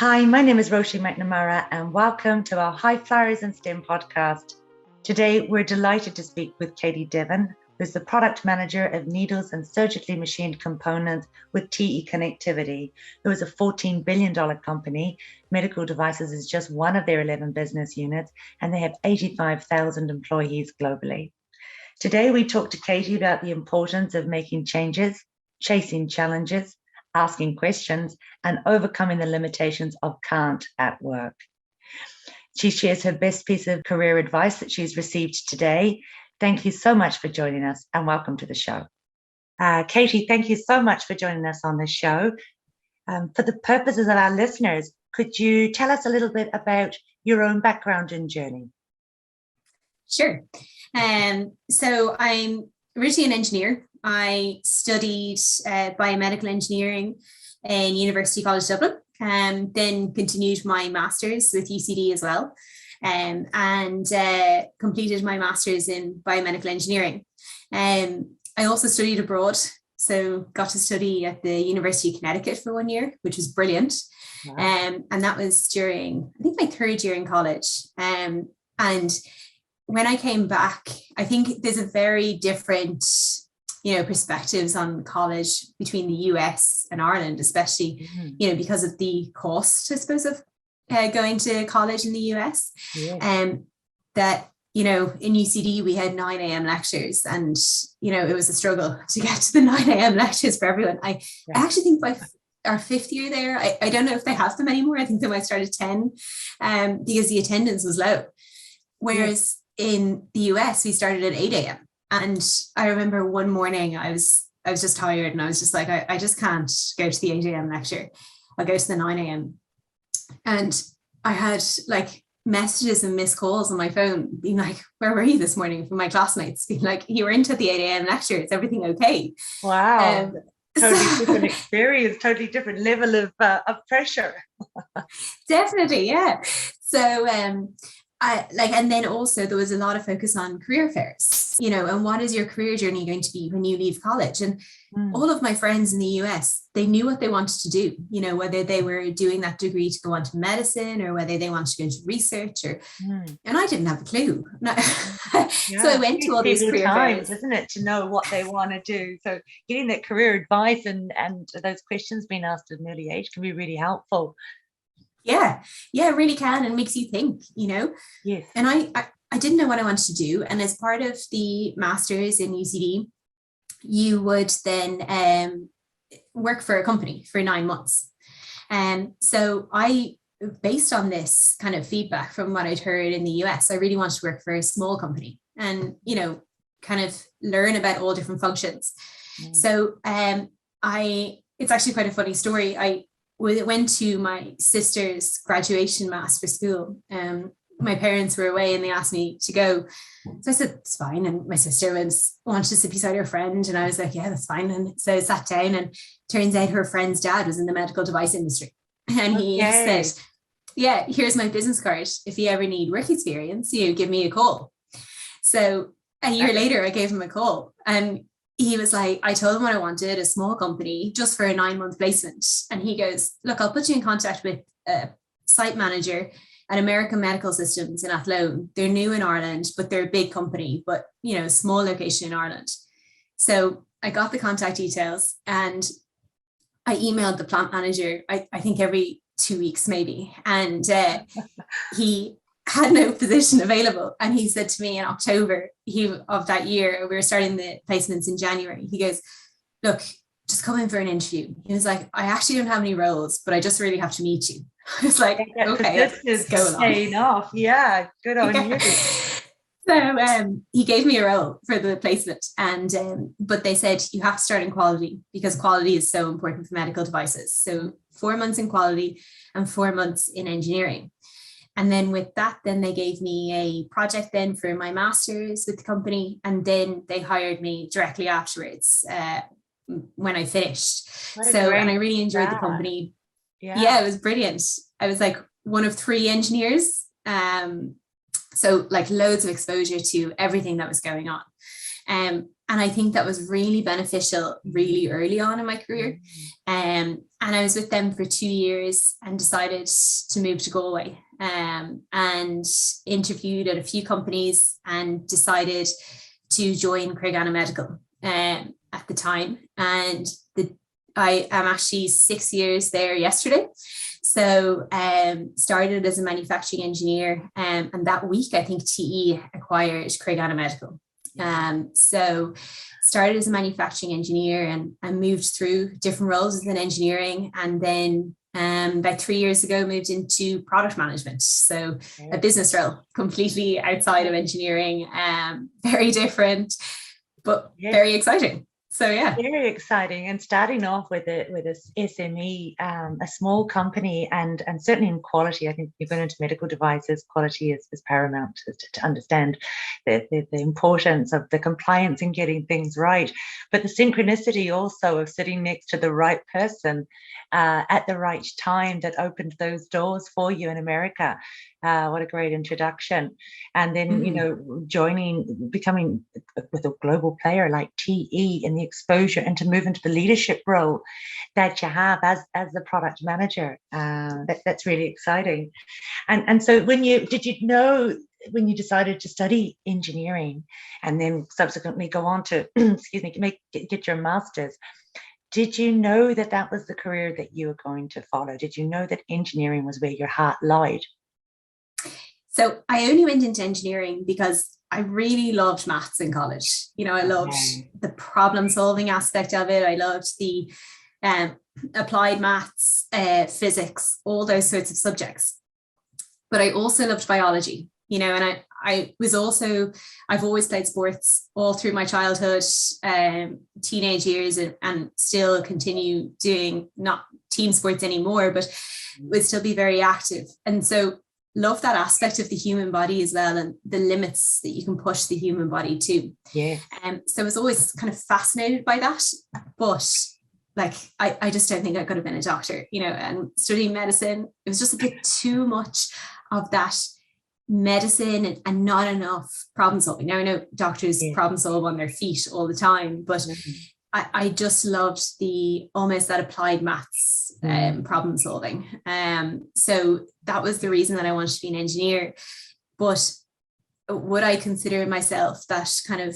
Hi, my name is Roisin McNamara and welcome to our High Flyers in STEM podcast. Today, we're delighted to speak with Katie Devin, who's the product manager of needles and surgically machined components with TE Connectivity, who is a $14 billion company. Medical devices is just one of their 11 business units, and they have 85,000 employees globally. Today, we talk to Katie about the importance of making changes, chasing challenges, asking questions, and overcoming the limitations of can't at work. She shares her best piece of career advice that she's received today. Thank you so much for joining us and welcome to the show. Katie, thank you so much for joining us on this show. For the purposes of our listeners, could you tell us a little bit about your own background and journey? Sure. So I'm originally an engineer. I studied biomedical engineering in University College Dublin, and then continued my master's with UCD as well, and completed my master's in biomedical engineering. I also studied abroad, so got to study at the University of Connecticut for 1 year, which was brilliant. Wow. And that was during, I think, my third year in college. And when I came back, I think there's a very different perspectives on college between the US and Ireland, especially, because of the cost, I suppose, of going to college in the US. Yeah. That, in UCD, we had 9 a.m. lectures, and, it was a struggle to get to the 9 a.m. lectures for everyone. I actually think by our fifth year there, I don't know if they have them anymore. I think they might start at 10 because the attendance was low. Whereas in the US, we started at 8 a.m. And I remember one morning I was just tired, and I was just like, I just can't go to the 8 a.m. lecture. I'll go to the 9 a.m. And I had like messages and missed calls on my phone being like, where were you this morning, from my classmates being like, you were into the 8 a.m. lecture. Is everything okay? Wow. Totally different experience, totally different level of pressure. Definitely. Yeah. So, and then also there was a lot of focus on career fairs, and what is your career journey going to be when you leave college? And all of my friends in the US, they knew what they wanted to do, whether they were doing that degree to go on to medicine or whether they wanted to go into research and I didn't have a clue. So I went to all these career fairs, isn't it, to know what they want to do. So getting that career advice and those questions being asked at an early age can be really helpful. Yeah, it really can, and makes you think, Yes. And I didn't know what I wanted to do. And as part of the master's in UCD, you would then work for a company for 9 months. And so based on this kind of feedback from what I'd heard in the US, I really wanted to work for a small company and, kind of learn about all different functions. So it's actually quite a funny story. I went to my sister's graduation mass for school. My parents were away and they asked me to go. So I said, it's fine. And my sister wanted to sit beside her friend. And I was like, yeah, that's fine. And so I sat down, and turns out her friend's dad was in the medical device industry. And he said, yeah, here's my business card. If you ever need work experience, give me a call. So a year later, I gave him a call, and he was like, I told him what I wanted, a small company just for a 9-month placement. And he goes, look, I'll put you in contact with a site manager at American Medical Systems in Athlone. They're new in Ireland, but they're a big company, but, small location in Ireland. So I got the contact details, and I emailed the plant manager, I think every 2 weeks maybe. And he had no position available. And he said to me in October of that year, we were starting the placements in January. He goes, look, just come in for an interview. He was like, I actually don't have any roles, but I just really have to meet you. I was like, okay, this is going off. Yeah, good on you. So he gave me a role for the placement, and but they said you have to start in quality because quality is so important for medical devices. So 4 months in quality and 4 months in engineering. And then with that, then they gave me a project then for my master's with the company. And then they hired me directly afterwards when I finished. And I really enjoyed the company. Yeah, it was brilliant. I was like one of 3 engineers. So like loads of exposure to everything that was going on. I think that was really beneficial really early on in my career. And I was with them for 2 years and decided to move to Galway, and interviewed at a few companies and decided to join Biomedical at the time. And I am actually 6 years there yesterday. So started as a manufacturing engineer, and that week I think TE acquired Biomedical. So started as a manufacturing engineer and moved through different roles within engineering, and then about 3 years ago moved into product management. So a business role completely outside of engineering, very different, but very exciting. So yeah, very exciting. And starting off with a SME, a small company, and certainly in quality. I think you've gone into medical devices, quality is paramount to understand the importance of the compliance and getting things right. But the synchronicity also of sitting next to the right person at the right time that opened those doors for you in America. What a great introduction. And then, you know, becoming with a global player like TE, and the exposure, and to move into the leadership role that you have as the product manager. That's really exciting. And so when you decided to study engineering and then subsequently go on to, get your master's, did you know that was the career that you were going to follow? Did you know that engineering was where your heart lied? So I only went into engineering because I really loved maths in college. You know, I loved the problem solving aspect of it. I loved the applied maths, physics, all those sorts of subjects. But I also loved biology, you know, and I've always played sports all through my childhood, teenage years, and still continue doing, not team sports anymore, but would still be very active. And so love that aspect of the human body as well, and the limits that you can push the human body to. Yeah. So I was always kind of fascinated by that, but like I just don't think I could have been a doctor, you know. And studying medicine, it was just a bit too much of that medicine and not enough problem solving. Now I know doctors problem solve on their feet all the time, but I just loved almost that applied maths problem solving. So that was the reason that I wanted to be an engineer. But would I consider myself that kind of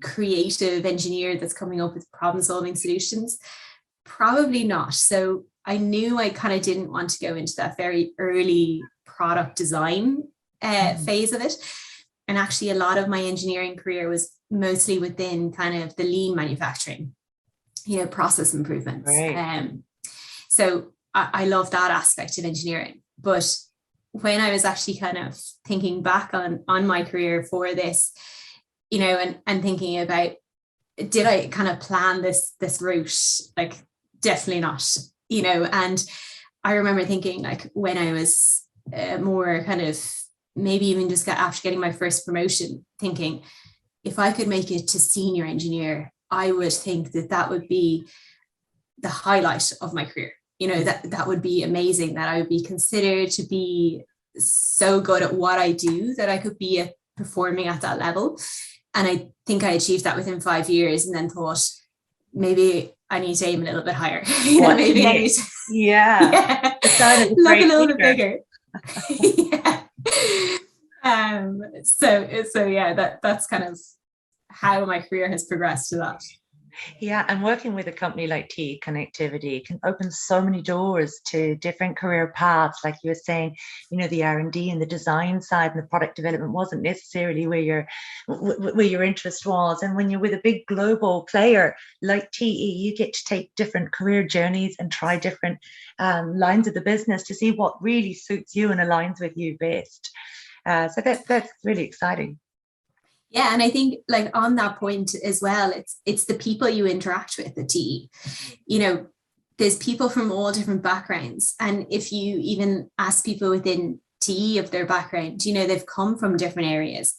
creative engineer that's coming up with problem solving solutions? Probably not. So I knew I kind of didn't want to go into that very early product design phase of it. And actually a lot of my engineering career was mostly within kind of the lean manufacturing, you know, process improvements. Right. So I love that aspect of engineering. But when I was actually kind of thinking back on my career for this, you know, and thinking about, did I kind of plan this route? Like, definitely not, you know. And I remember thinking, like, when I was more kind of maybe even just after getting my first promotion, thinking if I could make it to senior engineer, I would think that would be the highlight of my career. You know, that would be amazing, that I would be considered to be so good at what I do that I could be performing at that level. And I think I achieved that within 5 years, and then thought, maybe I need to aim a little bit higher. You know, maybe I need to look a little bit bigger. So yeah, that's kind of how my career has progressed to that. Yeah, and working with a company like TE Connectivity can open so many doors to different career paths. Like you were saying, you know, the R&D and the design side and the product development wasn't necessarily where your interest was. And when you're with a big global player like TE, you get to take different career journeys and try different lines of the business to see what really suits you and aligns with you best. So that's really exciting. Yeah, and I think, like, on that point as well, it's the people you interact with at TE. You know, there's people from all different backgrounds, and if you even ask people within TE of their background, you know, they've come from different areas.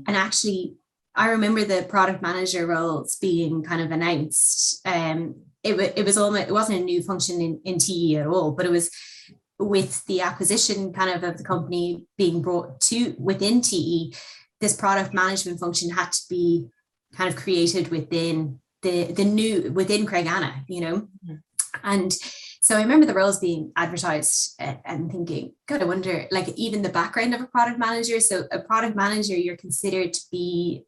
And actually, I remember the product manager roles being kind of announced. It wasn't a new function in TE at all, but it was with the acquisition kind of the company being brought to within TE. This product management function had to be kind of created within within Craigana, And so I remember the roles being advertised and thinking, God, I wonder, like, even the background of a product manager. So a product manager, you're considered to be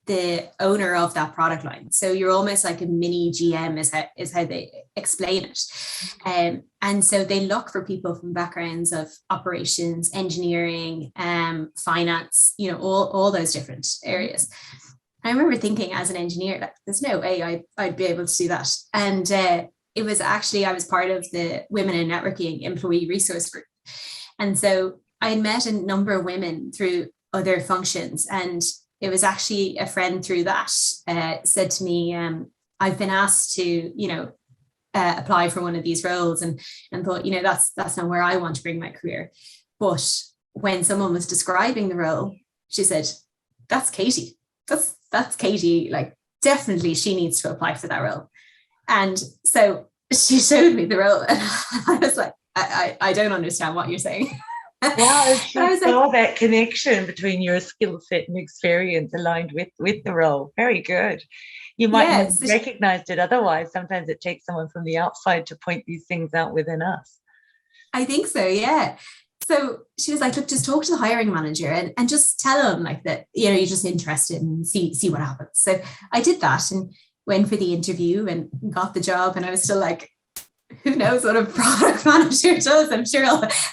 the owner of that product line. So you're almost like a mini GM is how they explain it. And so they look for people from backgrounds of operations, engineering, finance, all those different areas. I remember thinking as an engineer, like, there's no way I'd be able to do that. And it was actually, I was part of the Women in Networking Employee Resource Group. And so I met a number of women through other functions, and it was actually a friend through that said to me, I've been asked to, apply for one of these roles, and thought, that's not where I want to bring my career. But when someone was describing the role, she said, that's Katie. That's Katie. Like, definitely she needs to apply for that role. And so she showed me the role, and I was like, I don't understand what you're saying. Wow, she saw that connection between your skill set and experience aligned with the role. Very good. You might not have recognized it otherwise. Sometimes it takes someone from the outside to point these things out within us. I think so, yeah. So she was like, look, just talk to the hiring manager and just tell them like that, you're just interested and see what happens. So I did that and went for the interview and got the job. And I was still like, who knows what a product manager does? I'm sure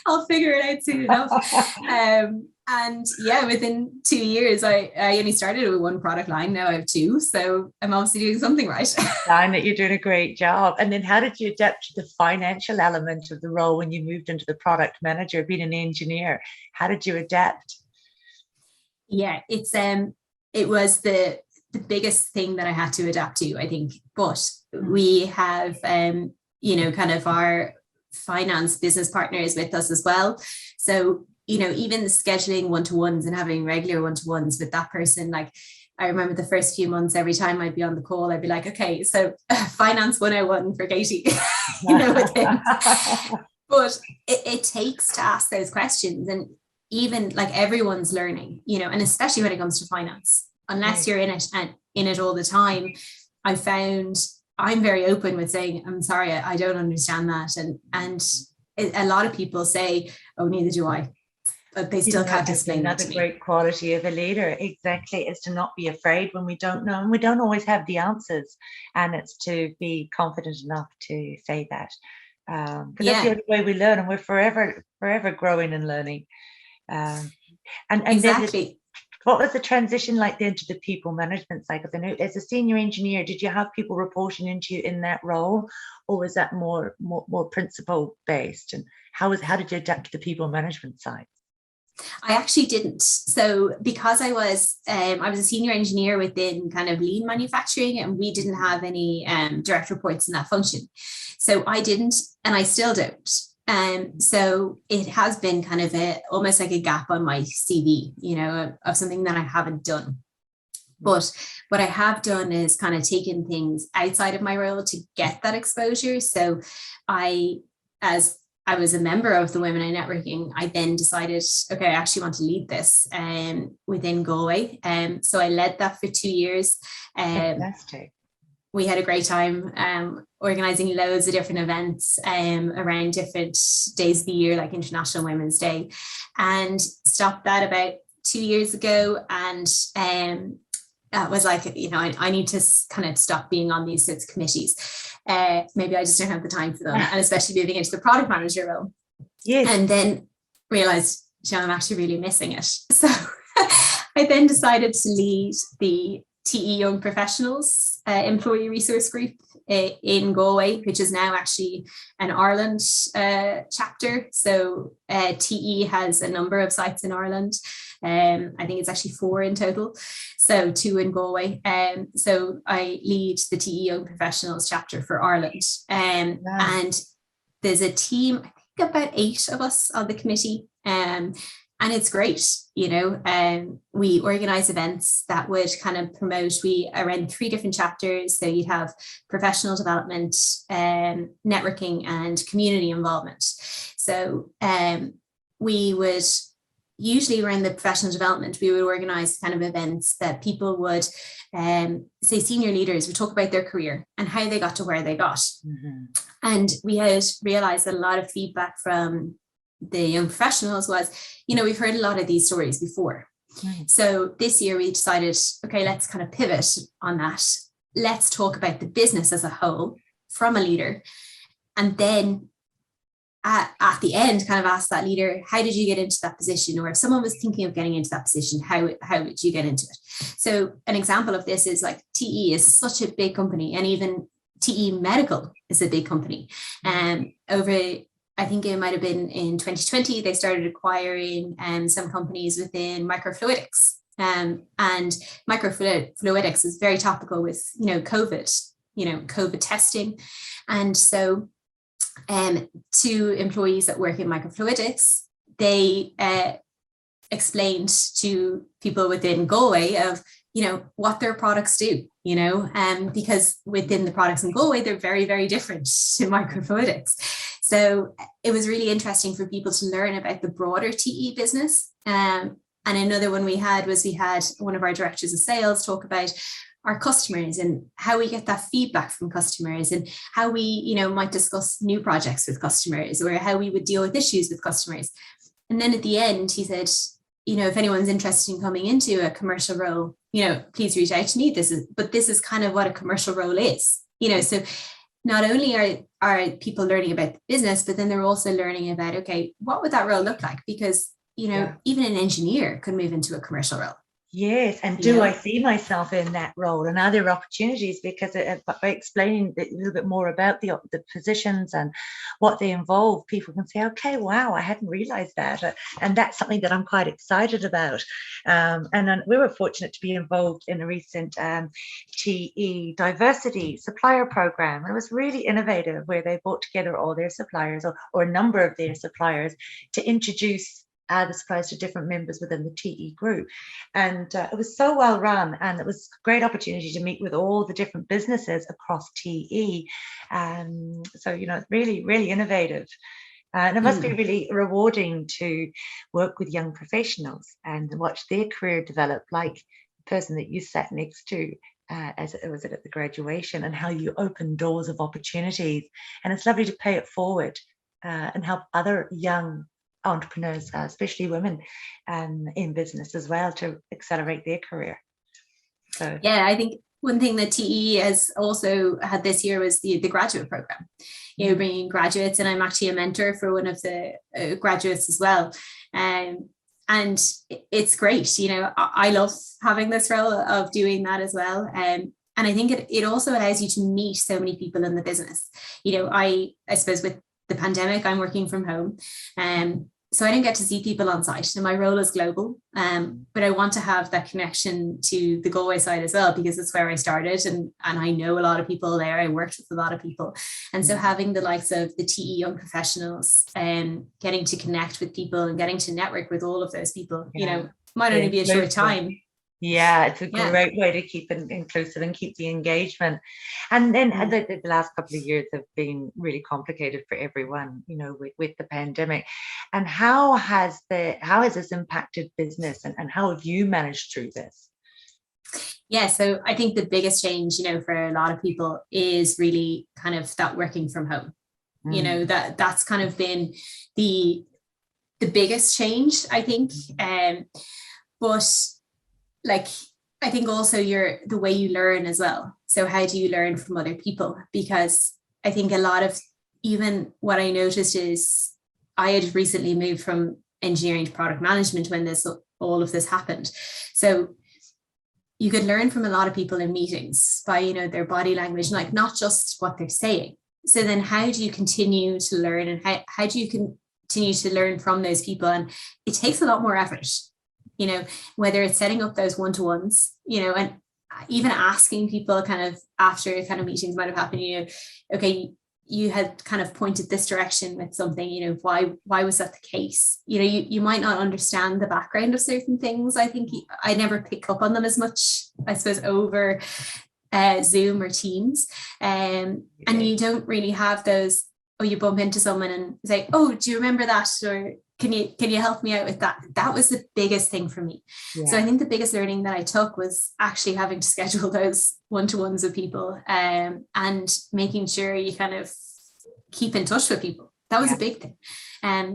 I'll figure it out soon enough. And yeah, within 2 years, I only started with one product line. Now I have two. So I'm obviously doing something right. I know you're doing a great job. And then how did you adapt to the financial element of the role when you moved into the product manager, being an engineer? How did you adapt? Yeah, it was the biggest thing that I had to adapt to, I think. But we have, kind of our finance business partners with us as well. So, even the scheduling one-to-ones and having regular one-to-ones with that person, like I remember the first few months, every time I'd be on the call, I'd be like, okay, so finance 101 for Katie, with him. But it takes to ask those questions, and even like everyone's learning, and especially when it comes to finance, unless you're in it and in it all the time. I found I'm very open with saying, I'm sorry, I don't understand that. And a lot of people say, oh, neither do I. But they still can't explain that to me. Another great quality of a leader, exactly, is to not be afraid when we don't know. And we don't always have the answers. And it's to be confident enough to say that. Because that's the only way we learn. And we're forever growing and learning. And exactly. What was the transition like then to the people management side? Because I know as a senior engineer, did you have people reporting into you in that role, or was that more principle based? And how did you adapt to the people management side? I actually didn't. So because I was a senior engineer within kind of lean manufacturing, and we didn't have any direct reports in that function. So I didn't, and I still don't. So it has been kind of almost like a gap on my CV, of something that I haven't done. But what I have done is kind of taken things outside of my role to get that exposure. So as I was a member of the Women in Networking, I then decided, okay, I actually want to lead this within Galway. So I led that for 2 years. Fantastic. We had a great time organising loads of different events around different days of the year, like International Women's Day, and stopped that about 2 years ago. And was like, I need to kind of stop being on these sorts of committees. Maybe I just don't have the time for them, and especially moving into the product manager role. Yes. And then realised, I'm actually really missing it. So I then decided to lead the TE Young Professionals Employee Resource Group in Galway, which is now actually an Ireland chapter. So TE has a number of sites in Ireland. I think it's actually 4 in total. So 2 in Galway. So I lead the TE Young Professionals chapter for Ireland. And there's a team, I think about 8 of us on the committee. And it's great, we organize events that would kind of promote, we are in 3 different chapters. So you'd have professional development, networking, and community involvement. So we would usually around the professional development, we would organize kind of events that people would say senior leaders would talk about their career and how they got to where they got. And we had realized that a lot of feedback from the young professionals was, we've heard a lot of these stories before. So this year we decided, okay, let's kind of pivot on that. Let's talk about the business as a whole from a leader. And then at the end, kind of ask that leader, how did you get into that position? Or if someone was thinking of getting into that position, how did you get into it? So an example of this is like TE is such a big company, and even TE Medical is a big company. I think it might have been in 2020, they started acquiring some companies within microfluidics. And microfluidics is very topical with, COVID testing. And so to employees that work in microfluidics, they explained to people within Galway of, what their products do, because within the products in Galway, they're very, very different to microfluidics. So it was really interesting for people to learn about the broader TE business. And another one we had one of our directors of sales talk about our customers and how we get that feedback from customers, and how we, might discuss new projects with customers, or how we would deal with issues with customers. And then at the end, he said, if anyone's interested in coming into a commercial role, please reach out to me. This is kind of what a commercial role is, so not only are people learning about the business, but then they're also learning about, okay, what would that role look like? Because, even an engineer could move into a commercial role. Yes, and do I see myself in that role, and are there opportunities? Because by explaining a little bit more about the positions and what they involve, people can say, okay, wow, I hadn't realized that. And that's something that I'm quite excited about. And then we were fortunate to be involved in a recent TE diversity supplier program. And it was really innovative, where they brought together all their suppliers, or a number of their suppliers, to introduce the suppliers to different members within the TE group. And it was so well run, and it was a great opportunity to meet with all the different businesses across TE. So, really, really innovative. And it must be really rewarding to work with young professionals and watch their career develop, like the person that you sat next to as it was at the graduation, and how you open doors of opportunities. And it's lovely to pay it forward and help other young entrepreneurs, especially women, in business as well, to accelerate their career. So yeah, I think one thing that TE has also had this year was the graduate program, bringing graduates, and I'm actually a mentor for one of the graduates as well. And it's great. I love having this role of doing that as well. And I think it also allows you to meet so many people in the business. I suppose with the pandemic, I'm working from home. So I didn't get to see people on site, and my role is global. But I want to have that connection to the Galway side as well, because it's where I started, and I know a lot of people there. I worked with a lot of people. And so having the likes of the TE young professionals and getting to connect with people and getting to network with all of those people, might only be a short time. Yeah, it's a great way to keep it inclusive and keep the engagement. And then the last couple of years have been really complicated for everyone, with the pandemic. And how has this impacted business, and how have you managed through this? Yeah, so I think the biggest change, for a lot of people is really kind of that working from home. That's kind of been the biggest change, I think. But I think also the way you learn as well. So how do you learn from other people? Because I think a lot of, even what I noticed is, I had recently moved from engineering to product management when all of this happened. So you could learn from a lot of people in meetings by, their body language, like not just what they're saying. So then how do you continue to learn, and how do you continue to learn from those people? And it takes a lot more effort. Whether it's setting up those one-to-ones, and even asking people kind of after kind of meetings might have happened, okay, you had kind of pointed this direction with something, why was that the case? You might not understand the background of certain things. I think I never pick up on them as much, I suppose, over Zoom or Teams. And you don't really have those, you bump into someone and say, oh, do you remember that? Or, can you help me out with that? That was the biggest thing for me. Yeah. So I think the biggest learning that I took was actually having to schedule those one-to-ones with people, and making sure you kind of keep in touch with people. That was a big thing.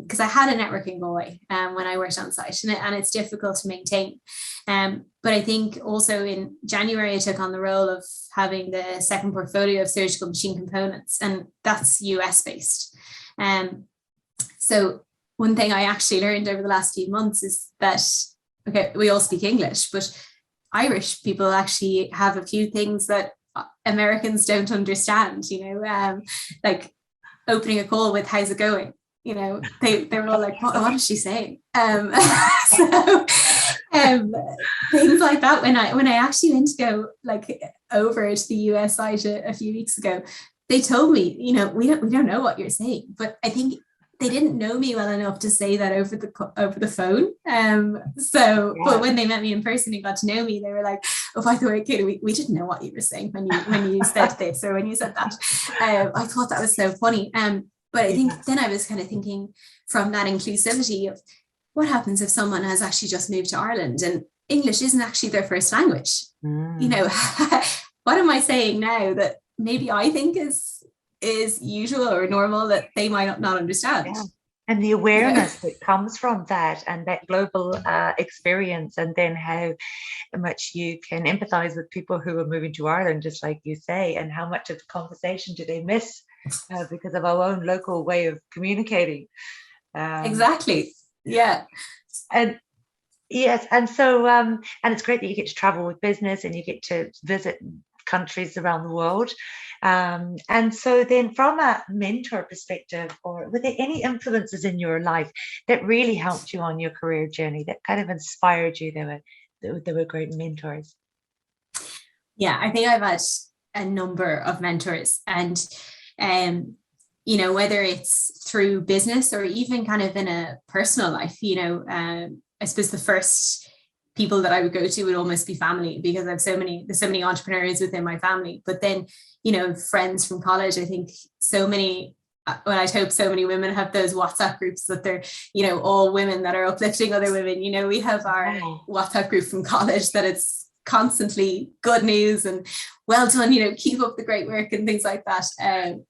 Because I had a networking goal when I worked on site, and it's difficult to maintain. But I think also in January, I took on the role of having the second portfolio of surgical machine components, and that's US based. So one thing I actually learned over the last few months is that, okay, we all speak English, but Irish people actually have a few things that Americans don't understand, like opening a call with "how's it going?" They were all like, what is she saying? So things like that. When I actually went to go over to the US site a few weeks ago, they told me, we don't know what you're saying, but I think they didn't know me well enough to say that over the phone. But when they met me in person and got to know me, they were like, "Oh, by the way, Katie, we didn't know what you were saying when you said this or when you said that." I thought that was so funny. But I think then I was kind of thinking from that inclusivity of what happens if someone has actually just moved to Ireland and English isn't actually their first language. What am I saying now that maybe I think is usual or normal that they might not understand? Yeah. And the awareness that comes from that and that global experience, and then how much you can empathize with people who are moving to Ireland, just like you say, and how much of the conversation do they miss because of our own local way of communicating. Exactly. Yeah. And yes, and so and it's great that you get to travel with business and you get to visit countries around the world. And so then from a mentor perspective, or were there any influences in your life that really helped you on your career journey, that kind of inspired you? They were great mentors. Yeah, I think I've had a number of mentors, and whether it's through business or even kind of in a personal life, I suppose the first people that I would go to would almost be family, because there's so many entrepreneurs within my family. But then, friends from college, I think I'd hope so many women have those WhatsApp groups that they're, all women that are uplifting other women. We have our WhatsApp group from college that it's constantly good news and well done, keep up the great work and things like that.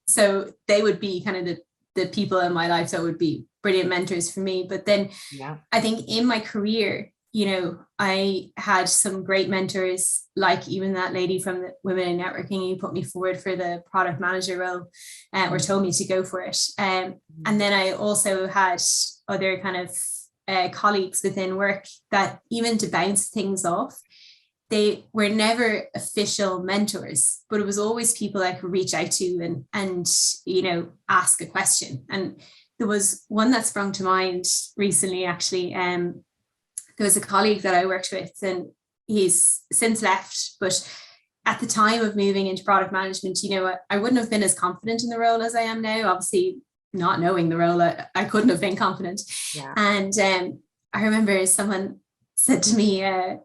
So they would be kind of the people in my life that would be brilliant mentors for me. But then I think in my career, I had some great mentors, like even that lady from the Women in Networking who put me forward for the product manager role, or told me to go for it. And then I also had other kind of colleagues within work that, even to bounce things off, they were never official mentors, but it was always people I could reach out to and ask a question. And there was one that sprung to mind recently, actually. There was a colleague that I worked with, and he's since left, but at the time of moving into product management, I wouldn't have been as confident in the role as I am now. Obviously, not knowing the role, I couldn't have been confident. Yeah. And I remember someone said to me, I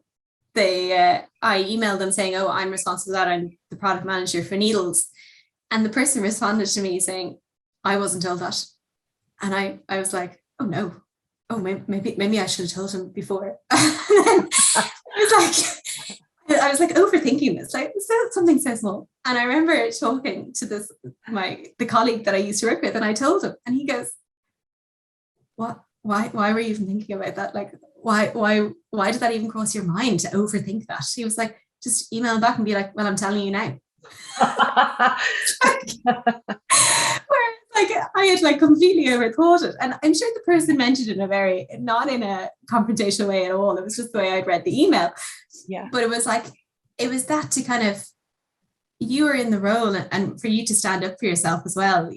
emailed them saying, "Oh, I'm responsible for that. I'm the product manager for needles." And the person responded to me saying, "I wasn't told that." And I was like, "Oh no. Oh, maybe I should have told him before." I was like overthinking this, like something so small. And I remember talking to the colleague that I used to work with, and I told him, and he goes, "What? Why were you even thinking about that? Like, why did that even cross your mind to overthink that?" He was like, "Just email him back and be like, well, I'm telling you now." I had completely overthought it, and I'm sure the person mentioned it in not in a confrontational way at all. It was just the way I'd read the email. Yeah. But it was that to kind of, you are in the role, and for you to stand up for yourself as well,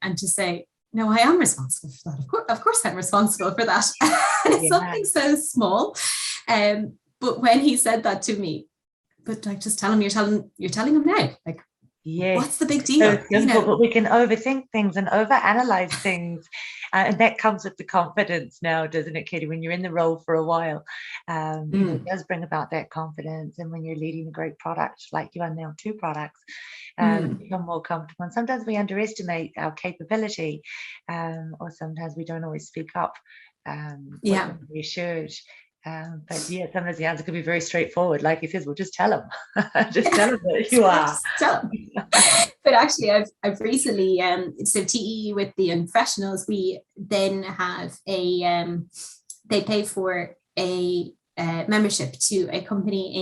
and to say, "No, I am responsible for that. Of course I'm responsible for that." And it's something so small. But when he said that to me, but just tell him you're telling him now. Yes. What's the big deal? So simple, but we can overthink things and overanalyze things. And that comes with the confidence now, doesn't it, Katie? When you're in the role for a while, it does bring about that confidence. And when you're leading a great product, like you are now, 2 products, you become more comfortable. And sometimes we underestimate our capability, or sometimes we don't always speak up when we should. But yeah, sometimes the answer could be very straightforward. Like he says, well, just tell them. Just tell them that you are. But actually, I've recently, so TE with the young professionals, we then have they pay for a membership to a company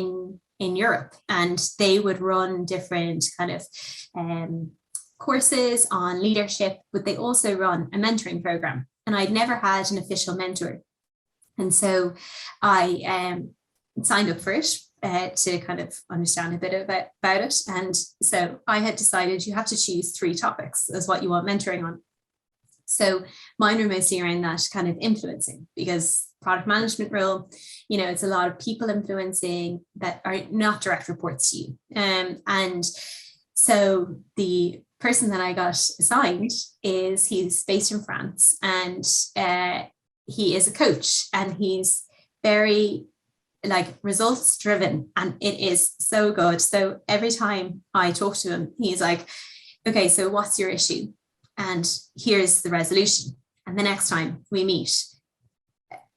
in Europe, and they would run different kind of courses on leadership, but they also run a mentoring program. And I'd never had an official mentor. And so I signed up for it to kind of understand a bit about it. And so I had decided you have to choose 3 topics as what you want mentoring on. So mine were mostly around that kind of influencing, because product management role, it's a lot of people influencing that are not direct reports to you. And so the person that I got assigned he's based in France, and he is a coach, and he's very results driven, and it is so good. So every time I talk to him, he's like, okay, so what's your issue? And here's the resolution. And the next time we meet,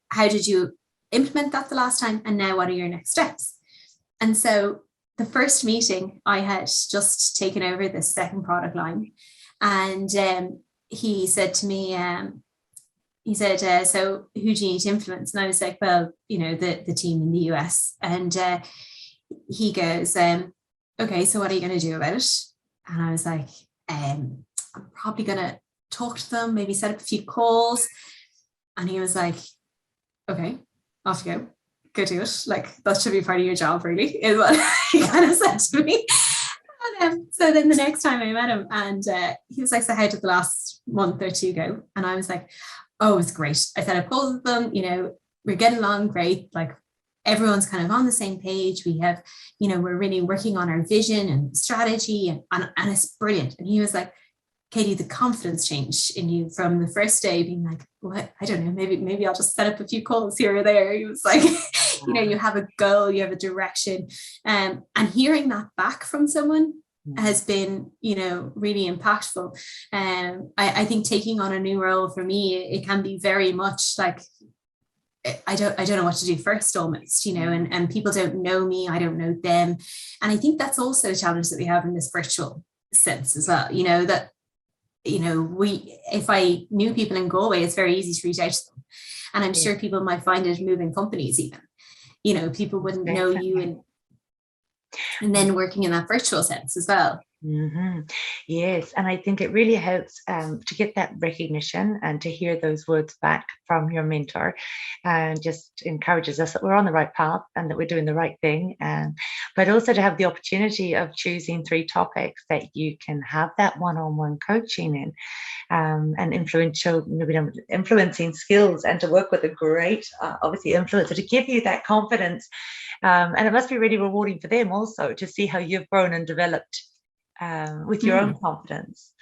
how did you implement that the last time? And now what are your next steps? And so the first meeting, I had just taken over the second product line, and he said to me, so who do you need to influence? And I was like, well, the team in the US. And he goes, okay, so what are you going to do about it? And I was like, I'm probably going to talk to them, maybe set up a few calls. And he was like, okay, off you go do it. That should be part of your job, really, is what he kind of said to me. And so then the next time I met him, and he was like, so how did the last month or 2 go? And I was like, oh, it was great. I set up calls with them, we're getting along great. Everyone's kind of on the same page. We have, we're really working on our vision and strategy, and it's brilliant. And he was like, Katie, the confidence change in you from the first day being like, what? I don't know, maybe I'll just set up a few calls here or there. He was like, you have a goal, you have a direction. And hearing that back from someone has been, really impactful. I think taking on a new role for me, it can be very much like, I don't know what to do first almost, and people don't know me, I don't know them. And I think that's also a challenge that we have in this virtual sense as well, that, if I knew people in Galway, it's very easy to reach out to them. And I'm sure people might find it moving companies even, people wouldn't know you, and then working in that virtual sense as well. Mm-hmm. Yes, and I think it really helps to get that recognition and to hear those words back from your mentor, and just encourages us that we're on the right path and that we're doing the right thing, but also to have the opportunity of choosing 3 topics that you can have that one-on-one coaching in, and influencing skills, and to work with a great obviously influencer to give you that confidence, and it must be really rewarding for them also to see how you've grown and developed with your own confidence.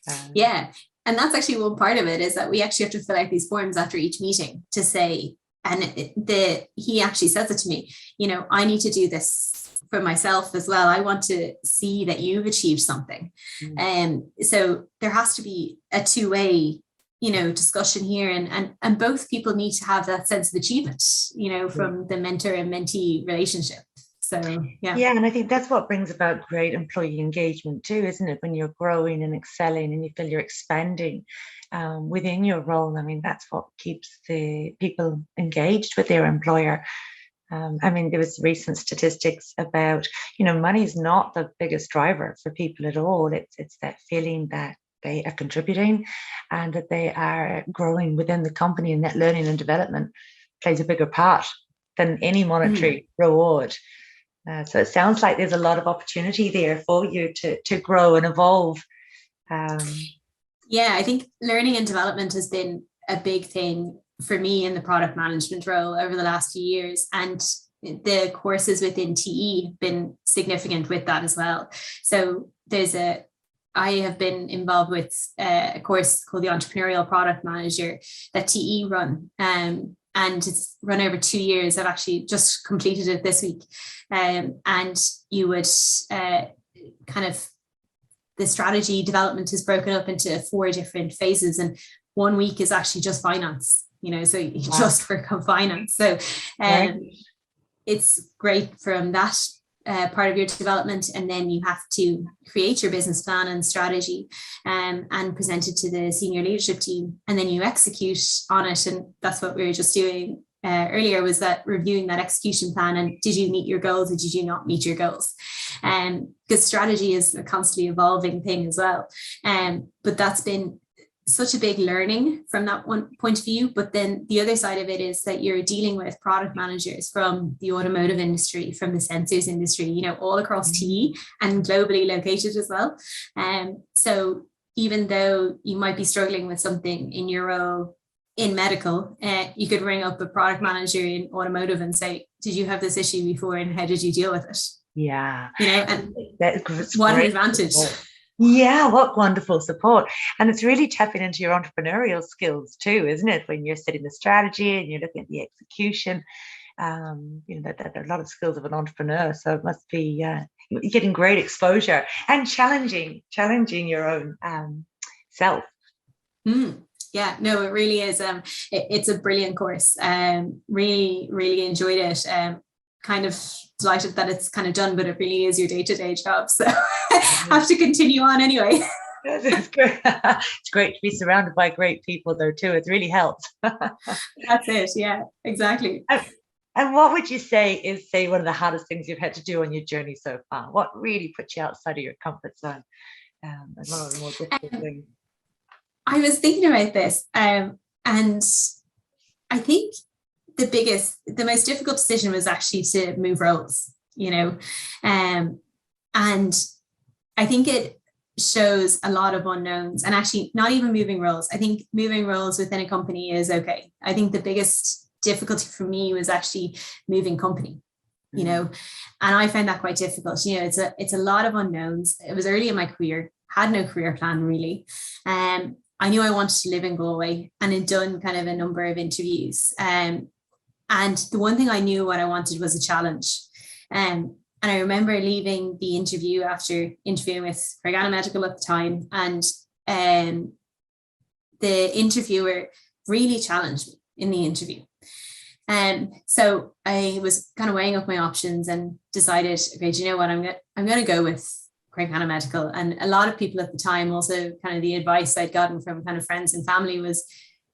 And that's actually one part of it, is that we actually have to fill out these forms after each meeting to say, and he actually says it to me, I need to do this for myself as well. I want to see that you've achieved something. So there has to be a 2-way discussion here, and both people need to have that sense of achievement, from the mentor and mentee relationship. So, and I think that's what brings about great employee engagement too, isn't it? When you're growing and excelling and you feel you're expanding within your role. I mean, that's what keeps the people engaged with their employer. There was recent statistics about, money is not the biggest driver for people at all. It's that feeling that they are contributing and that they are growing within the company, and that learning and development plays a bigger part than any monetary reward. So it sounds like there's a lot of opportunity there for you to grow and evolve. I think learning and development has been a big thing for me in the product management role over the last few years. And the courses within TE have been significant with that as well. So I have been involved with a course called the Entrepreneurial Product Manager that TE run. And it's run over 2 years. I've actually just completed it this week. And you would kind of, the strategy development is broken up into 4 different phases. And 1 week is actually just finance, so you just work on finance. So it's great from that part of your development. And then you have to create your business plan and strategy and present it to the senior leadership team. And then you execute on it. And that's what we were just doing earlier, was that reviewing that execution plan. And did you meet your goals or did you not meet your goals? Because strategy is a constantly evolving thing as well. But that's been such a big learning from that one point of view. But then the other side of it is that you're dealing with product managers from the automotive industry, from the sensors industry, all across TE and globally located as well. So even though you might be struggling with something in your role in medical, you could ring up a product manager in automotive and say, did you have this issue before and how did you deal with it? Yeah. And what an advantage. Yeah, what wonderful support. And it's really tapping into your entrepreneurial skills too, isn't it? When you're setting the strategy and you're looking at the execution, there are a lot of skills of an entrepreneur. So it must be you're getting great exposure and challenging your own self. Yeah, no, it really is. It's a brilliant course. Really, really enjoyed it. Kind of delighted that it's kind of done, but it really is your day-to-day job. So have to continue on anyway. It's great. It's great to be surrounded by great people though too. It's really helped. That's it. Yeah, exactly. And what would you say is, one of the hardest things you've had to do on your journey so far? What really puts you outside of your comfort zone? And one of the more difficult things. I was thinking about this, and I think the most difficult decision was actually to move roles, and I think it shows a lot of unknowns, and actually not even moving roles. I think moving roles within a company is okay. I think the biggest difficulty for me was actually moving company, and I found that quite difficult. It's a lot of unknowns. It was early in my career, had no career plan really. I knew I wanted to live in Galway and had done kind of a number of interviews. And the one thing I knew what I wanted was a challenge. And I remember leaving the interview after interviewing with biomedical at the time. And the interviewer really challenged me in the interview. So I was kind of weighing up my options and decided, okay, do you know what? I'm going to go with biomedical. And a lot of people at the time, also kind of the advice I'd gotten from kind of friends and family was,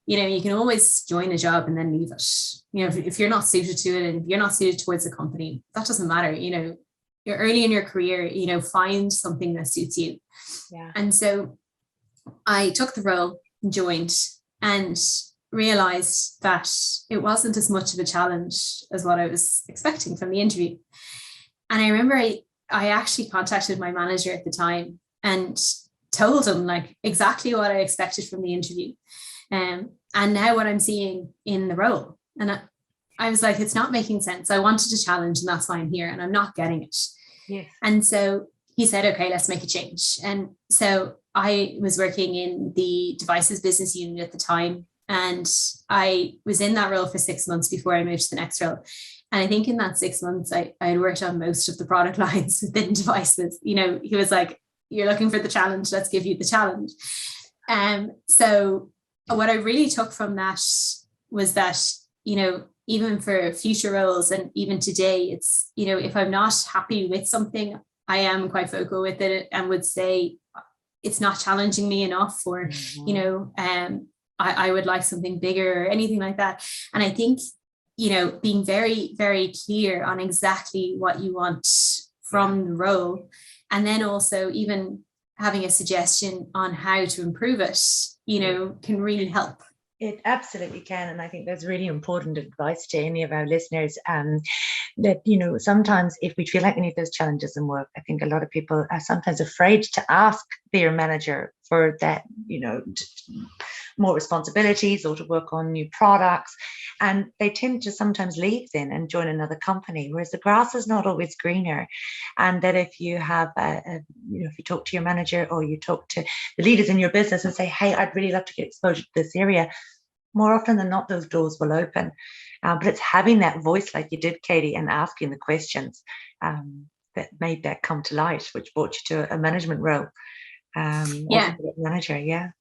you can always join a job and then leave it. If you're not suited to it and you're not suited towards the company, that doesn't matter. You're early in your career, find something that suits you. Yeah. And so I took the role, joined, and realized that it wasn't as much of a challenge as what I was expecting from the interview. And I remember I actually contacted my manager at the time and told him exactly what I expected from the interview. And now what I'm seeing in the role. And I was like, it's not making sense. I wanted a challenge and that's why I'm here and I'm not getting it. Yes. And so he said, okay, let's make a change. And so I was working in the devices business unit at the time. And I was in that role for 6 months before I moved to the next role. And I think in that 6 months, I had worked on most of the product lines within devices. He was like, you're looking for the challenge, let's give you the challenge. So what I really took from that was that, even for future roles and even today, it's, if I'm not happy with something, I am quite vocal with it and would say it's not challenging me enough, or, I would like something bigger or anything like that. And I think, being very, very clear on exactly what you want from the role, and then also even having a suggestion on how to improve it, can really help. It absolutely can. And I think that's really important advice to any of our listeners. That, sometimes if we feel like we need those challenges in work, I think a lot of people are sometimes afraid to ask their manager for that, more responsibilities or to work on new products. And they tend to sometimes leave then and join another company, whereas the grass is not always greener. And that if you have, if you talk to your manager or you talk to the leaders in your business and say, hey, I'd really love to get exposure to this area, more often than not, those doors will open. But it's having that voice like you did, Katie, and asking the questions that made that come to light, which brought you to a management role. Manager,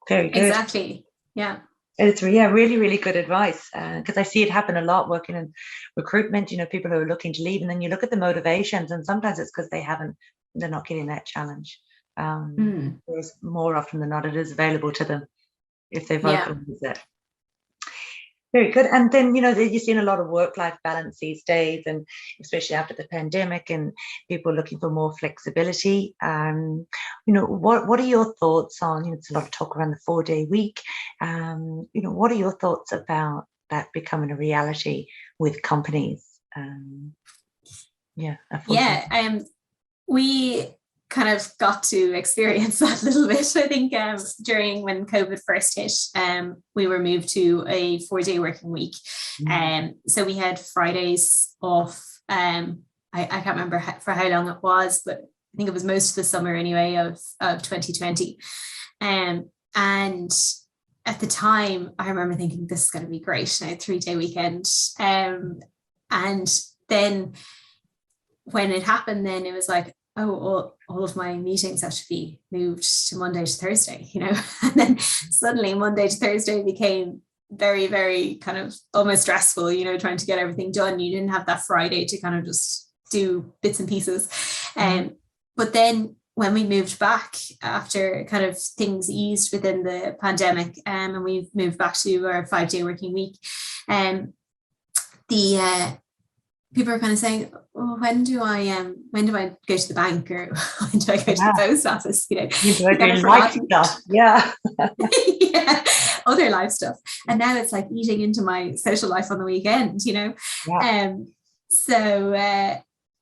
very good. Exactly. Yeah. It's really, really good advice, because I see it happen a lot working in recruitment. People who are looking to leave, and then you look at the motivations, and sometimes it's because they're not getting that challenge. Whereas more often than not, it is available to them if they've opened it. Very good. And then, you've seen a lot of work-life balance these days, and especially after the pandemic, and people looking for more flexibility. What are your thoughts on, it's a lot of talk around the 4-day week. What are your thoughts about that becoming a reality with companies? We kind of got to experience that a little bit. I think during when COVID first hit, we were moved to a 4-day working week. So we had Fridays off. I can't remember for how long it was, but I think it was most of the summer anyway of 2020. And at the time, I remember thinking, this is going to be great, now 3-day weekend. And then when it happened, then it was like, all of my meetings have to be moved to Monday to Thursday, and then suddenly Monday to Thursday became very, very kind of almost stressful, trying to get everything done. You didn't have that Friday to kind of just do bits and pieces. But then when we moved back after kind of things eased within the pandemic, and we moved back to our 5-day working week, people are kind of saying, when do I go to the bank, or when do I go to the post office? Life stuff. Yeah. Other life stuff. And now it's like eating into my social life on the weekend, So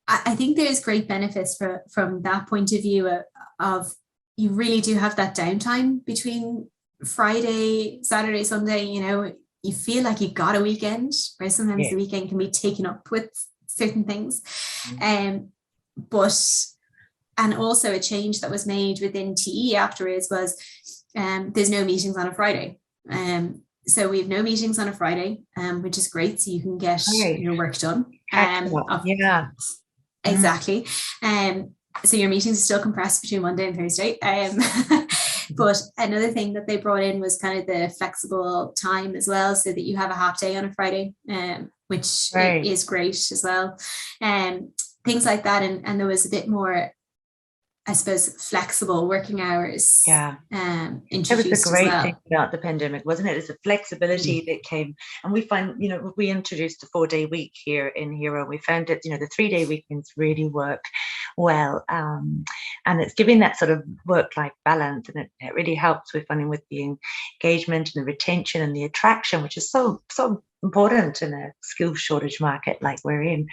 I think there's great benefits from that point of view of you really do have that downtime between Friday, Saturday, Sunday, you feel like you got a weekend, where sometimes the weekend can be taken up with certain things. And also a change that was made within TE afterwards was there's no meetings on a Friday. So we have no meetings on a Friday, which is great. So you can get your work done. Exactly. So your meetings are still compressed between Monday and Thursday. But another thing that they brought in was kind of the flexible time as well, so that you have a half day on a Friday, which is great as well. Things like that. And there was a bit more, I suppose, flexible working hours. Introduced. It was a great thing about the pandemic, wasn't it? It's the flexibility that came, and we find, we introduced a 4-day week here in HERO. We found that, the 3-day weekends really work well, and it's giving that sort of work-life balance, and it really helps with the engagement and the retention and the attraction, which is so important in a skills shortage market like we're in.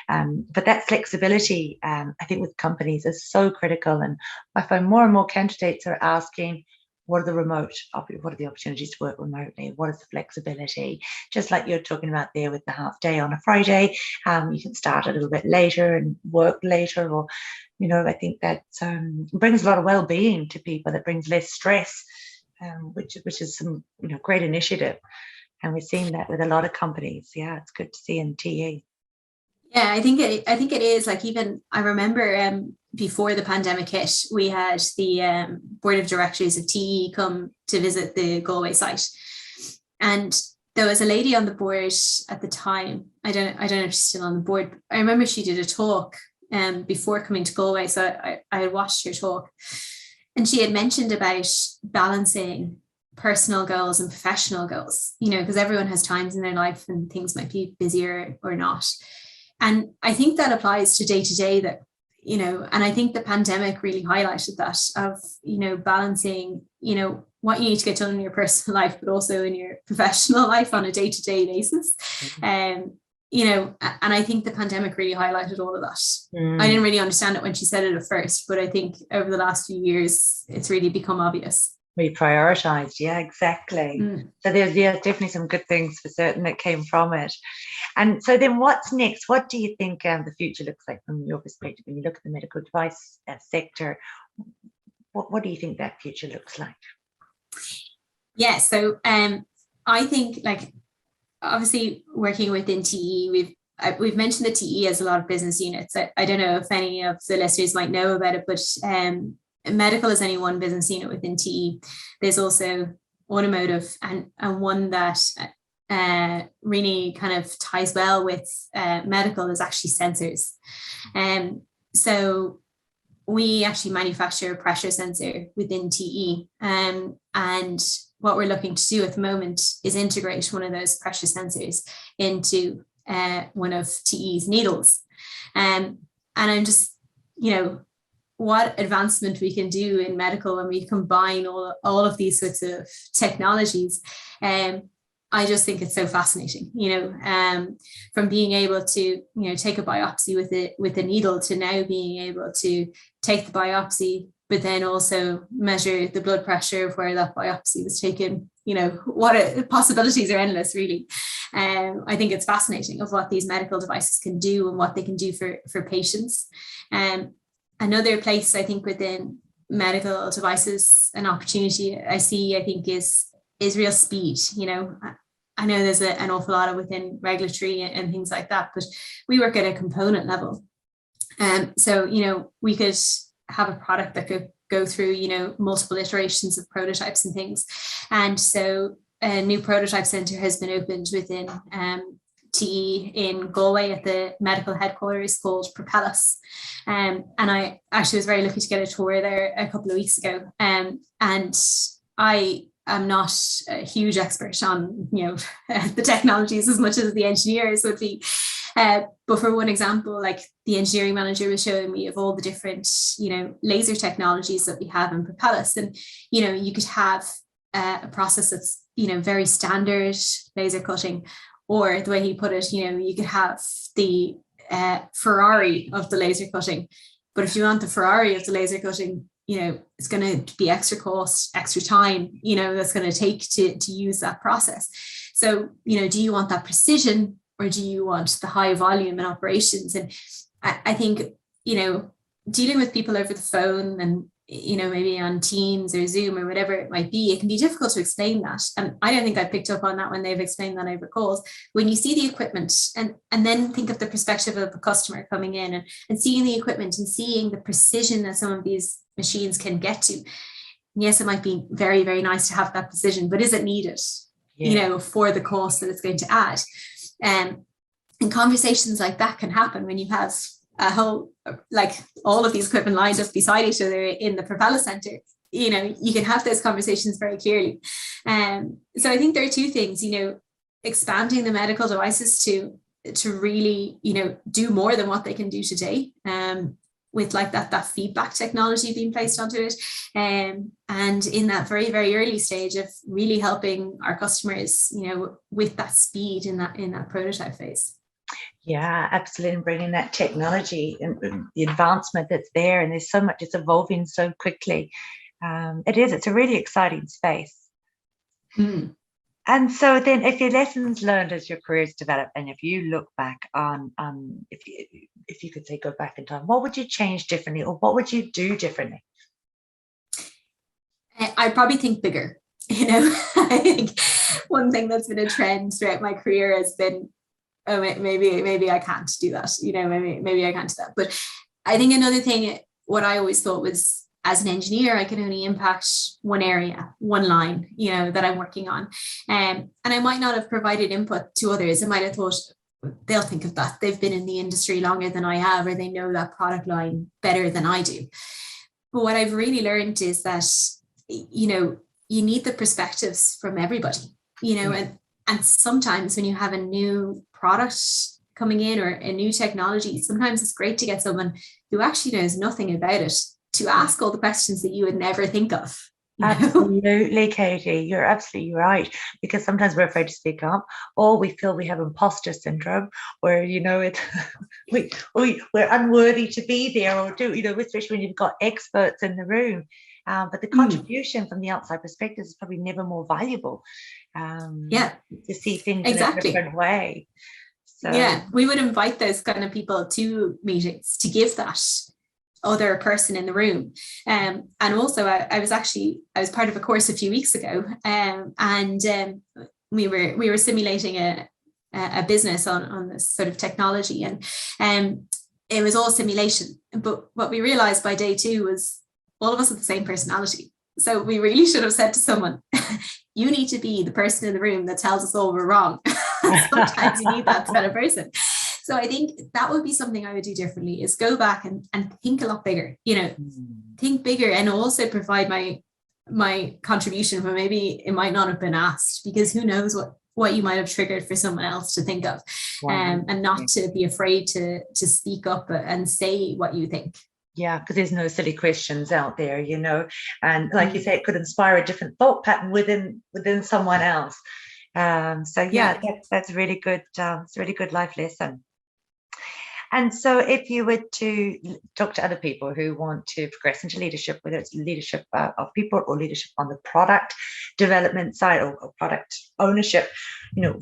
But that flexibility, I think with companies, is so critical. And I find more and more candidates are asking, what are the opportunities to work remotely? What is the flexibility? Just like you're talking about there with the half day on a Friday, you can start a little bit later and work later, or, I think that brings a lot of well-being to people. That brings less stress, which is some, great initiative. And we're seeing that with a lot of companies. Yeah, it's good to see in TE. Yeah, I think it is. Like, even I remember before the pandemic hit, we had the board of directors of TE come to visit the Galway site, and there was a lady on the board at the time. I don't know if she's still on the board, but I remember she did a talk before coming to Galway, so I had watched her talk, and she had mentioned about balancing personal goals and professional goals, because everyone has times in their life and things might be busier or not. And I think that applies to day that, and I think the pandemic really highlighted that of, balancing, what you need to get done in your personal life, but also in your professional life on a day-to-day basis. and I think the pandemic really highlighted all of that. I didn't really understand it when she said it at first, but I think over the last few years, it's really become obvious. We prioritized, yeah, exactly. So there's definitely some good things for certain that came from it. And so then what's next? What do you think the future looks like from your perspective when you look at the medical device sector? What do you think that future looks like? Yeah, so I think, like, obviously working within TE, we've mentioned the TE as a lot of business units. I don't know if any of the listeners might know about it, but medical is only one business unit within TE. There's also automotive, and one that really kind of ties well with medical is actually sensors. So we actually manufacture a pressure sensor within TE, and what we're looking to do at the moment is integrate one of those pressure sensors into one of TE's needles. And I'm just, what advancement we can do in medical when we combine all of these sorts of technologies. I just think it's so fascinating, from being able to, take a biopsy with a needle to now being able to take the biopsy, but then also measure the blood pressure of where that biopsy was taken. Possibilities are endless, really. I think it's fascinating of what these medical devices can do and what they can do for patients. Another place I think within medical devices, an opportunity I see, I think is real speed. I know there's an awful lot of within regulatory and things like that, but we work at a component level. So, we could have a product that could go through, multiple iterations of prototypes and things. And so a new prototype center has been opened within TE in Galway at the medical headquarters called Propellus. And I actually was very lucky to get a tour there a couple of weeks ago. And I'm not a huge expert on, the technologies as much as the engineers would be. But for one example, like the engineering manager was showing me of all the different, laser technologies that we have in Propellus. And, you could have a process that's, very standard laser cutting, or the way he put it, you could have the Ferrari of the laser cutting. But if you want the Ferrari of the laser cutting, it's going to be extra cost, extra time, that's going to take to use that process. So, do you want that precision, or do you want the high volume in operations? And I think, dealing with people over the phone and, maybe on Teams or Zoom or whatever it might be, it can be difficult to explain that. And I don't think I picked up on that when they've explained that over calls. When you see the equipment and then think of the perspective of a customer coming in and seeing the equipment and seeing the precision that some of these machines can get to. Yes, it might be very, very nice to have that precision, but is it needed, for the cost that it's going to add? And conversations like that can happen when you have a whole, like all of these equipment lined up beside each other in the Propeller Center. You can have those conversations very clearly. So I think there are two things, expanding the medical devices to really, do more than what they can do today. With like that feedback technology being placed onto it. And in that very, very early stage of really helping our customers, with that speed in that prototype phase. Yeah, absolutely. And bringing that technology and the advancement that's there, and there's so much, it's evolving so quickly. It's a really exciting space. And so then if your lessons learned as your careers develop, and if you look back on, if you could say go back in time, what would you change differently, or what would you do differently? I'd probably think bigger. I think one thing that's been a trend throughout my career has been, oh, maybe I can't do that. Maybe I can't do that. But I think another thing, what I always thought was, as an engineer, I can only impact one area, one line, that I'm working on. And I might not have provided input to others. I might have thought, they'll think of that. They've been in the industry longer than I have, or they know that product line better than I do. But what I've really learned is that, you need the perspectives from everybody, and sometimes when you have a new product coming in or a new technology, sometimes it's great to get someone who actually knows nothing about it to ask all the questions that you would never think of, Absolutely, Katie, you're absolutely right. Because sometimes we're afraid to speak up, or we feel we have imposter syndrome, where we're unworthy to be there, or do especially when you've got experts in the room. But the contribution from the outside perspective is probably never more valuable. To see things in a different way. So we would invite those kind of people to meetings to give that other person in the room. And also I was part of a course a few weeks ago, and we were simulating a business on this sort of technology, and it was all simulation. But what we realized by day 2 was all of us have the same personality. So we really should have said to someone, you need to be the person in the room that tells us all we're wrong. Sometimes you need that kind of person. So I think that would be something I would do differently, is go back and think a lot bigger, think bigger, and also provide my contribution where maybe it might not have been asked, because who knows what you might have triggered for someone else to think of, and not to be afraid to speak up and say what you think. Yeah, because there's no silly questions out there, and like you say, it could inspire a different thought pattern within someone else. That's really good. It's a really good life lesson. And so if you were to talk to other people who want to progress into leadership, whether it's leadership of people or leadership on the product development side or product ownership,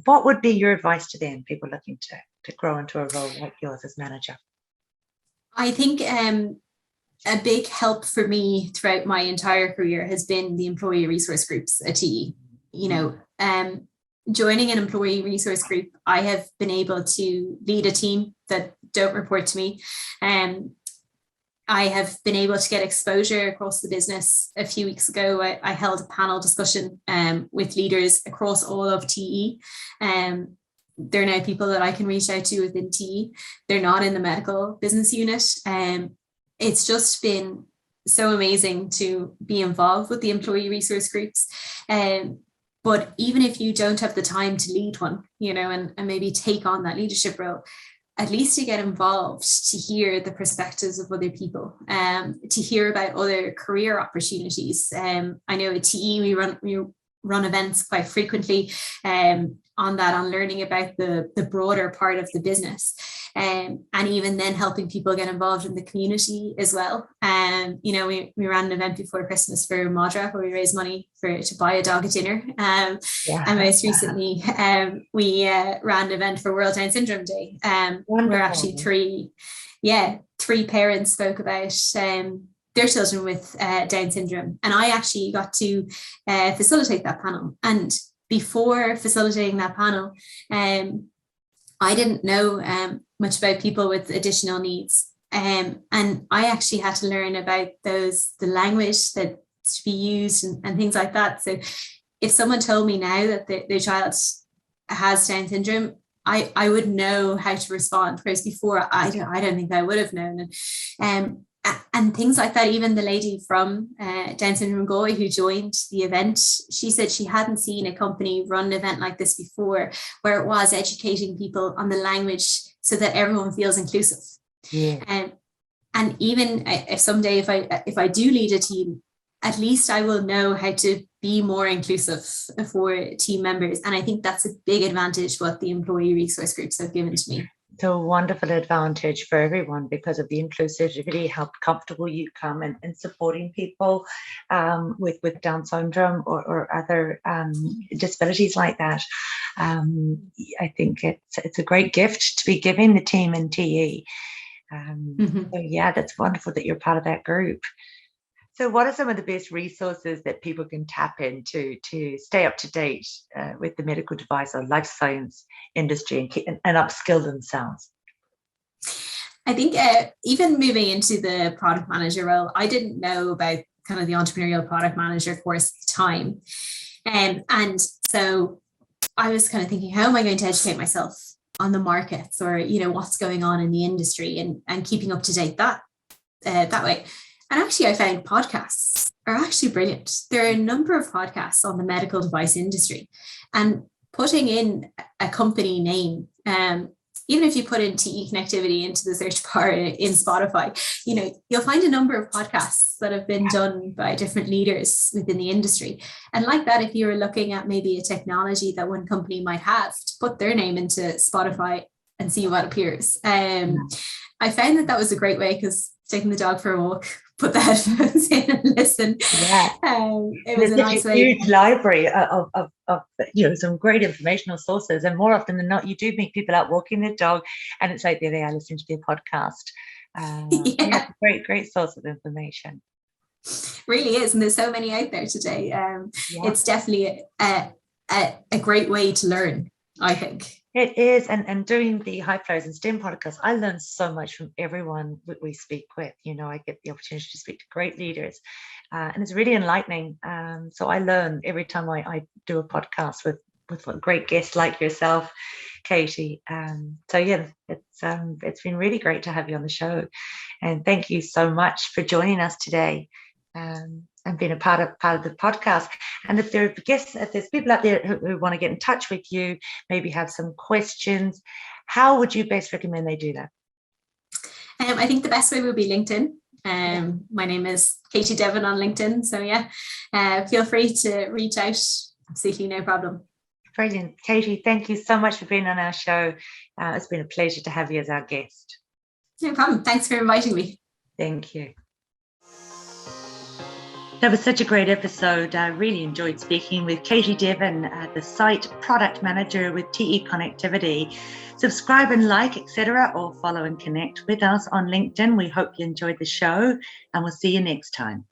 what would be your advice to them, people looking to grow into a role like yours as manager? I think a big help for me throughout my entire career has been the employee resource groups at TE. Joining an employee resource group, I have been able to lead a team that don't report to me. I have been able to get exposure across the business. A few weeks ago, I held a panel discussion with leaders across all of TE. They're now people that I can reach out to within TE. They're not in the medical business unit. It's just been so amazing to be involved with the employee resource groups. But even if you don't have the time to lead one, and maybe take on that leadership role, at least to get involved, to hear the perspectives of other people, to hear about other career opportunities. I know at TE we run events quite frequently on learning about the broader part of the business, and even then helping people get involved in the community as well. We ran an event before Christmas for Madra where we raised money to buy a dog a dinner. And most recently we ran an event for World Down Syndrome Day, where actually three parents spoke about their children with Down syndrome. And I actually got to facilitate that panel. And before facilitating that panel, I didn't know much about people with additional needs. And I actually had to learn about the language that's to be used and things like that. So if someone told me now that their child has Down syndrome, I would know how to respond. Whereas before, I don't think I would have known. And things like that. Even the lady from Down Syndrome Galway who joined the event, she said she hadn't seen a company run an event like this before, where it was educating people on the language so that everyone feels inclusive. Yeah. And even if someday, if I do lead a team, at least I will know how to be more inclusive for team members. And I think that's a big advantage what the employee resource groups have given to me. It's a wonderful advantage for everyone because of the inclusivity, how comfortable you come in supporting people with Down syndrome or other disabilities like that. I think it's a great gift to be giving the team in TE. So that's wonderful that you're part of that group. So what are some of the best resources that people can tap into to stay up to date with the medical device or life science industry and upskill themselves? I think even moving into the product manager role, I didn't know about kind of the entrepreneurial product manager course at the time. And so I was kind of thinking, how am I going to educate myself on the markets or, what's going on in the industry and keeping up to date that way. And actually, I found podcasts are actually brilliant. There are a number of podcasts on the medical device industry, and putting in a company name even if you put in TE connectivity into the search bar in Spotify, you'll find a number of podcasts that have been done by different leaders within the industry. And like that, if you were looking at maybe a technology that one company might have, to put their name into Spotify and see what appears. I found that was a great way, because taking the dog for a walk, put the headphones in and listen. Yeah, it was a nice way. Huge library of some great informational sources, and more often than not, you do meet people out walking their dog, and it's like they are listening to their podcast. Yeah, great source of information. Really is, and there's so many out there today. It's definitely a great way to learn, I think. It is, and doing the High Flyers and STEM podcast, I learn so much from everyone we speak with. I get the opportunity to speak to great leaders, and it's really enlightening. So I learn every time I do a podcast with a great guest like yourself, Katie. So yeah, it's been really great to have you on the show, and thank you so much for joining us today. And being a part of the podcast. And if there's people out there who want to get in touch with you, maybe have some questions, how would you best recommend they do that? I think the best way would be LinkedIn. My name is Katie Devin on LinkedIn. So feel free to reach out. Absolutely no problem. Brilliant. Katie, thank you so much for being on our show. It's been a pleasure to have you as our guest. No problem. Thanks for inviting me. Thank you. That was such a great episode. I really enjoyed speaking with Katie Devin, the site product manager with TE Connectivity. Subscribe and like, etc., or follow and connect with us on LinkedIn. We hope you enjoyed the show, and we'll see you next time.